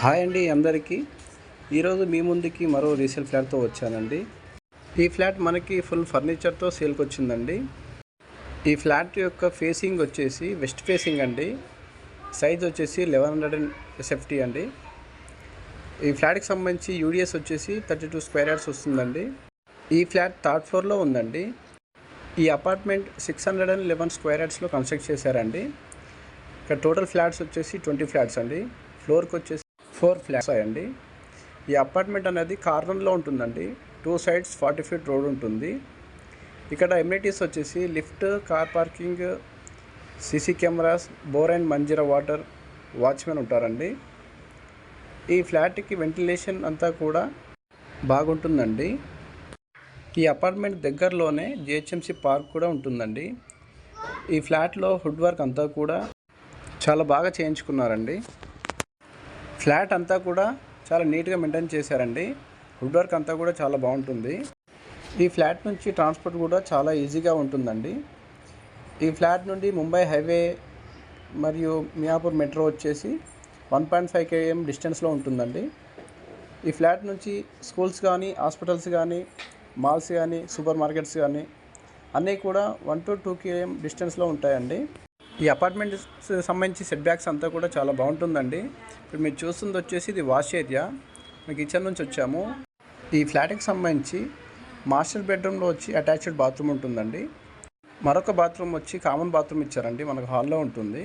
Hi అండి అందరికీ. ఈరోజు మీ ముందుకి మరో రీసేల్ ఫ్లాట్తో వచ్చానండి. ఈ ఫ్లాట్ మనకి ఫుల్ ఫర్నిచర్తో సేల్కి వచ్చిందండి. ఈ ఫ్లాట్ యొక్క ఫేసింగ్ వచ్చేసి వెస్ట్ ఫేసింగ్ అండి. సైజ్ వచ్చేసి 1100 SFT అండి. ఈ ఫ్లాట్కి సంబంధించి యూడిఎస్ వచ్చేసి 32 స్క్వేర్ యార్డ్స్ వస్తుందండి. ఈ ఫ్లాట్ థర్డ్ ఫ్లోర్లో ఉందండి. ఈ అపార్ట్మెంట్ 611 స్క్వేర్ యార్డ్స్లో కన్స్ట్రక్ట్ చేశారండి. ఇక్కడ టోటల్ ఫ్లాట్స్ వచ్చేసి 20 ఫ్లాట్స్ అండి. ఫ్లోర్కి వచ్చేసి 4 ఫ్లాట్స్ అండి. ఈ అపార్ట్మెంట్ అనేది కార్నర్లో ఉంటుందండి. 2 సైడ్స్ 40 feet రోడ్ ఉంటుంది. ఇక్కడ ఎమ్యూనిటీస్ వచ్చేసి lift, car parking, CC cameras, bore and Manjira water, watchmen ఉంటారండి. ఈ ఫ్లాట్కి వెంటిలేషన్ అంతా కూడా బాగుంటుందండి. ఈ అపార్ట్మెంట్ దగ్గరలోనే జిహెచ్ఎంసీ పార్క్ కూడా ఉంటుందండి. ఈ ఫ్లాట్లో వుడ్ వర్క్ అంతా కూడా చాలా బాగా చేయించుకున్నారండి. ఫ్లాట్ అంతా కూడా చాలా నీట్గా మెయింటైన్ చేశారండి. వుడ్ వర్క్ అంతా కూడా చాలా బాగుంటుంది. ఈ ఫ్లాట్ నుంచి ట్రాన్స్పోర్ట్ కూడా చాలా ఈజీగా ఉంటుందండి. ఈ ఫ్లాట్ నుండి ముంబై హైవే మరియు మియాపూర్ మెట్రో వచ్చేసి 1.5 km డిస్టెన్స్లో ఉంటుందండి. ఈ ఫ్లాట్ నుంచి స్కూల్స్ కానీ, హాస్పిటల్స్ కానీ, మాల్స్ కానీ, సూపర్ మార్కెట్స్ కానీ అన్నీ కూడా 1 to 2 km డిస్టెన్స్లో ఉంటాయండి. ఈ అపార్ట్మెంట్ సంబంధించి సెట్ బ్యాక్స్ అంతా కూడా చాలా బాగుంటుందండి. ఇప్పుడు మీరు చూస్తుంది వచ్చేసి ఇది వాష్ ఏరియా. మేము కిచెన్ నుంచి వచ్చాము. ఈ ఫ్లాట్కి సంబంధించి మాస్టర్ బెడ్రూమ్లో వచ్చి అటాచ్డ్ బాత్రూమ్ ఉంటుందండి. మరొక బాత్రూమ్ వచ్చి కామన్ బాత్రూమ్ ఇచ్చారండి, మనకు హాల్లో ఉంటుంది.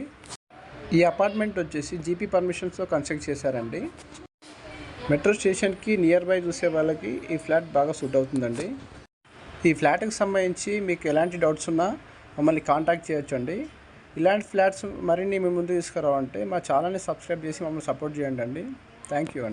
ఈ అపార్ట్మెంట్ వచ్చేసి జీపీ పర్మిషన్స్తో కన్స్ట్రక్ట్ చేశారండి. మెట్రో స్టేషన్కి నియర్ బై చూసే వాళ్ళకి ఈ ఫ్లాట్ బాగా సూట్ అవుతుందండి. ఈ ఫ్లాట్కి సంబంధించి మీకు ఎలాంటి డౌట్స్ ఉన్నా మమ్మల్ని కాంటాక్ట్ చేయొచ్చు అండి. ఇలాంటి ఫ్లాట్స్ మరిన్ని మీ ముందు తీసుకురావాలంటే మా ఛానల్ని సబ్స్క్రైబ్ చేసి మమ్మల్ని సపోర్ట్ చేయండి అండి. థ్యాంక్ యూ అండి.